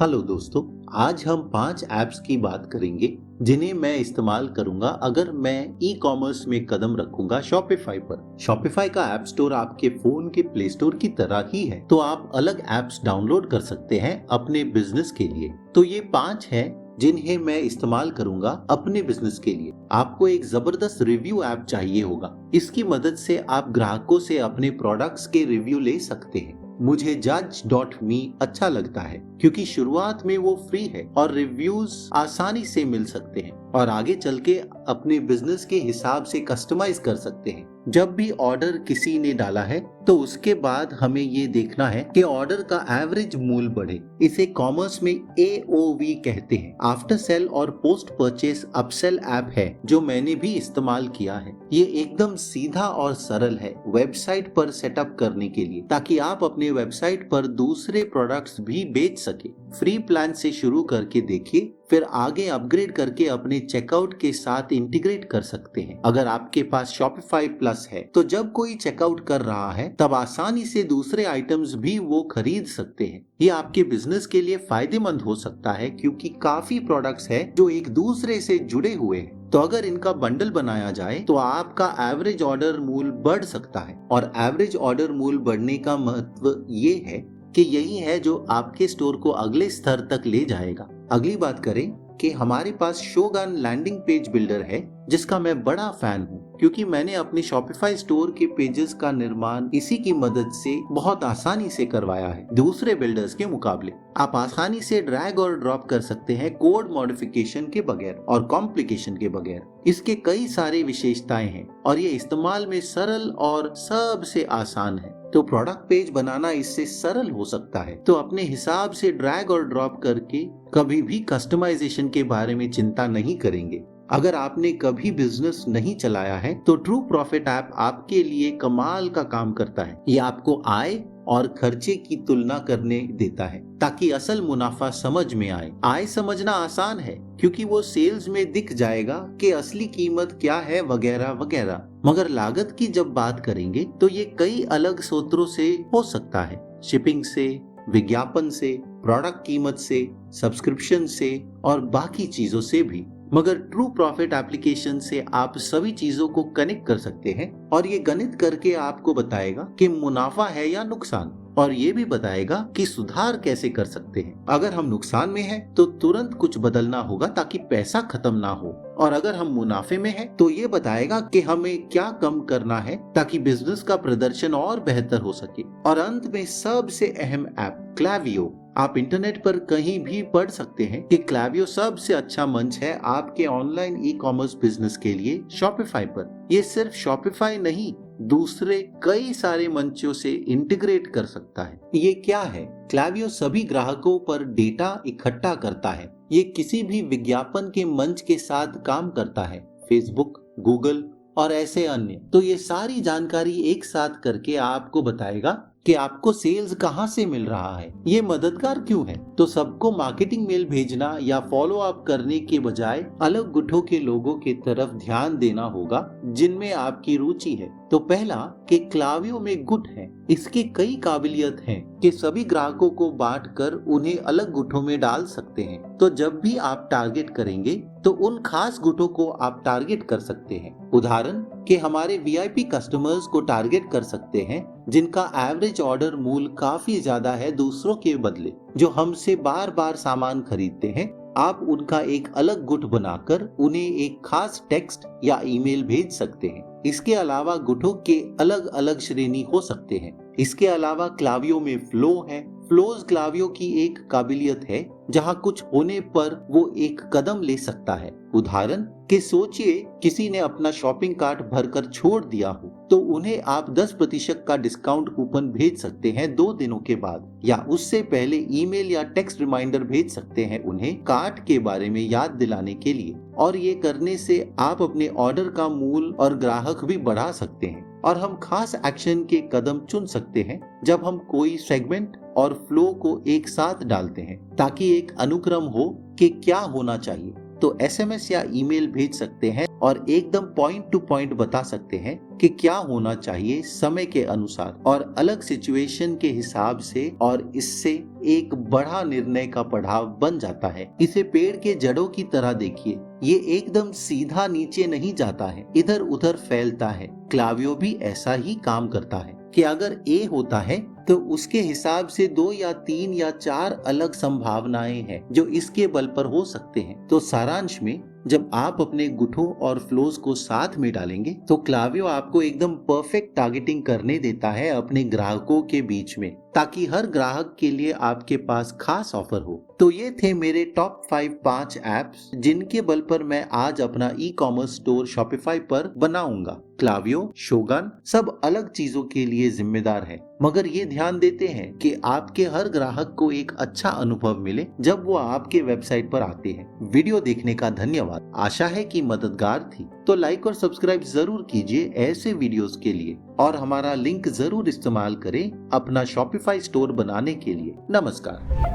Hello दोस्तों, आज हम 5 ऐप्स की बात करेंगे जिन्हें मैं इस्तेमाल करूंगा अगर मैं ई कॉमर्स में कदम रखूंगा शॉपिफाई पर। शॉपिफाई का ऐप स्टोर आपके फोन के प्ले स्टोर की तरह ही है, तो आप अलग ऐप्स डाउनलोड कर सकते हैं अपने बिजनेस के लिए। तो ये 5 हैं जिन्हें मैं इस्तेमाल करूंगा अपने बिजनेस के लिए। आपको एक जबरदस्त रिव्यू ऐप चाहिए होगा। इसकी मदद से आप ग्राहकों से अपने प्रोडक्ट्स के रिव्यू ले सकते हैं। मुझे judge.me अच्छा लगता है क्योंकि शुरुआत में वो फ्री है और रिव्यूज आसानी से मिल सकते हैं और आगे चल के अपने बिजनेस के हिसाब से कस्टमाइज कर सकते हैं। जब भी ऑर्डर किसी ने डाला है तो उसके बाद हमें ये देखना है कि ऑर्डर का एवरेज मूल्य बढ़े। इसे कॉमर्स में AOV कहते हैं। आफ्टर सेल और पोस्ट परचेस अपसेल ऐप है जो मैंने भी इस्तेमाल किया है। ये एकदम सीधा और सरल है वेबसाइट पर सेटअप करने के लिए, ताकि आप अपने वेबसाइट पर दूसरे प्रोडक्ट्स भी बेच सके। फ्री प्लान से शुरू करके देखिए, फिर आगे अपग्रेड करके अपने चेकआउट के साथ इंटीग्रेट कर सकते हैं। अगर आपके पास शॉपिफाई प्लस है तो जब कोई चेकआउट कर रहा है तब आसानी से दूसरे आइटम्स भी वो खरीद सकते हैं। ये आपके बिजनेस के लिए फायदेमंद हो सकता है क्योंकि काफी प्रोडक्ट्स है जो एक दूसरे से जुड़े हुए हैं। तो अगर इनका बंडल बनाया जाए तो आपका एवरेज ऑर्डर मूल्य बढ़ सकता है, और एवरेज ऑर्डर मूल्य बढ़ने का महत्व ये है कि यही है जो आपके स्टोर को अगले स्तर तक ले जाएगा। अगली बात करें कि हमारे पास शोगन लैंडिंग पेज बिल्डर है जिसका मैं बड़ा फैन हूँ, क्योंकि मैंने अपने शॉपिफाई स्टोर के पेजेस का निर्माण इसी की मदद से बहुत आसानी से करवाया है। दूसरे बिल्डर्स के मुकाबले आप आसानी से ड्रैग और ड्रॉप कर सकते हैं कोड मॉडिफिकेशन के बगैर और कॉम्प्लिकेशन के बगैर। इसके कई सारे विशेषताएं हैं और ये इस्तेमाल में सरल और सबसे आसान है। तो प्रोडक्ट पेज बनाना इससे सरल हो सकता है। तो अपने हिसाब से ड्रैग और ड्रॉप करके कभी भी कस्टमाइजेशन के बारे में चिंता नहीं करेंगे। अगर आपने कभी बिजनेस नहीं चलाया है तो ट्रू प्रॉफिट ऐप आपके लिए कमाल का काम करता है। ये आपको आय और खर्चे की तुलना करने देता है ताकि असल मुनाफा समझ में आए। आय समझना आसान है क्योंकि वो सेल्स में दिख जाएगा कि असली कीमत क्या है वगैरह वगैरह। मगर लागत की जब बात करेंगे तो ये कई अलग स्रोतों से हो सकता है, शिपिंग से, विज्ञापन से, प्रोडक्ट कीमत से, सब्सक्रिप्शन से और बाकी चीजों से भी। मगर ट्रू प्रॉफिट एप्लीकेशन से आप सभी चीजों को कनेक्ट कर सकते हैं और ये गणित करके आपको बताएगा कि मुनाफा है या नुकसान, और ये भी बताएगा कि सुधार कैसे कर सकते हैं। अगर हम नुकसान में हैं तो तुरंत कुछ बदलना होगा ताकि पैसा खत्म ना हो, और अगर हम मुनाफे में हैं तो ये बताएगा कि हमें क्या कम करना है ताकि बिजनेस का प्रदर्शन और बेहतर हो सके। और अंत में सबसे अहम ऐप क्लावियो। आप इंटरनेट पर कहीं भी पढ़ सकते हैं कि क्लावियो सबसे अच्छा मंच है आपके ऑनलाइन ई कॉमर्स बिजनेस के लिए शॉपिफाई पर। ये सिर्फ शॉपिफाई नहीं, दूसरे कई सारे मंचों से इंटीग्रेट कर सकता है। ये क्या है? क्लावियो सभी ग्राहकों पर डेटा इकट्ठा करता है। ये किसी भी विज्ञापन के मंच के साथ काम करता है, फेसबुक, गूगल और ऐसे अन्य। तो ये सारी जानकारी एक साथ करके आपको बताएगा कि आपको सेल्स कहां से मिल रहा है। ये मददगार क्यों है? तो सबको मार्केटिंग मेल भेजना या फॉलो अप करने के बजाय अलग गुटों के लोगों की तरफ ध्यान देना होगा जिनमें आपकी रुचि है। तो पहला कि क्लावियो में गुट है। इसकी कई काबिलियत हैं कि सभी ग्राहकों को बांटकर उन्हें अलग गुटों में डाल सकते हैं। तो जब भी आप टारगेट करेंगे तो उन खास गुटों को आप टारगेट कर सकते हैं। उदाहरण के हमारे VIP कस्टमर्स को टारगेट कर सकते हैं जिनका एवरेज ऑर्डर मूल्य काफी ज्यादा है दूसरों के बदले, जो हमसे बार बार सामान खरीदते हैं। आप उनका एक अलग गुट बनाकर उन्हें एक खास टेक्स्ट या ईमेल भेज सकते हैं। इसके अलावा गुटों के अलग अलग श्रेणी हो सकते हैं। इसके अलावा क्लावियो में फ्लो है। फ्लोज क्लावियो की एक काबिलियत है जहां कुछ होने पर वो एक कदम ले सकता है। उदाहरण के सोचिए किसी ने अपना शॉपिंग कार्ट भरकर छोड़ दिया हो, तो उन्हें आप 10% का डिस्काउंट कूपन भेज सकते हैं 2 दिनों के बाद, या उससे पहले ईमेल या टेक्स्ट रिमाइंडर भेज सकते हैं उन्हें कार्ट के बारे में याद दिलाने के लिए। और ये करने से आप अपने ऑर्डर का मूल्य और ग्राहक भी बढ़ा सकते हैं। और हम खास एक्शन के कदम चुन सकते हैं जब हम कोई सेगमेंट और फ्लो को एक साथ डालते हैं, ताकि एक अनुक्रम हो कि क्या होना चाहिए। तो SMS या ईमेल भेज सकते हैं और एकदम पॉइंट टू पॉइंट बता सकते हैं कि क्या होना चाहिए समय के अनुसार और अलग सिचुएशन के हिसाब से, और इससे एक बड़ा निर्णय का पड़ाव बन जाता है। इसे पेड़ के जड़ों की तरह देखिए, ये एकदम सीधा नीचे नहीं जाता है, इधर उधर फैलता है। क्लावियो भी ऐसा ही काम करता है कि अगर A होता है तो उसके हिसाब से 2 या 3 या 4 अलग संभावनाएं हैं जो इसके बल पर हो सकते हैं। तो सारांश में, जब आप अपने गुठों और फ्लोज को साथ में डालेंगे तो क्लावियो आपको एकदम परफेक्ट टारगेटिंग करने देता है अपने ग्राहकों के बीच में, ताकि हर ग्राहक के लिए आपके पास खास ऑफर हो। तो ये थे मेरे टॉप 5 एप्स जिनके बल पर मैं आज अपना ई-कॉमर्स स्टोर शॉपिफाई पर बनाऊंगा। क्लावियो, शोगन सब अलग चीजों के लिए जिम्मेदार है, मगर ये ध्यान देते हैं कि आपके हर ग्राहक को एक अच्छा अनुभव मिले जब वो आपके वेबसाइट पर आते हैं। वीडियो देखने का धन्यवाद। आशा है कि मददगार थी। तो लाइक और सब्सक्राइब जरूर कीजिए ऐसे वीडियोस के लिए, और हमारा लिंक जरूर इस्तेमाल करें अपना शॉपिफाई स्टोर बनाने के लिए। नमस्कार।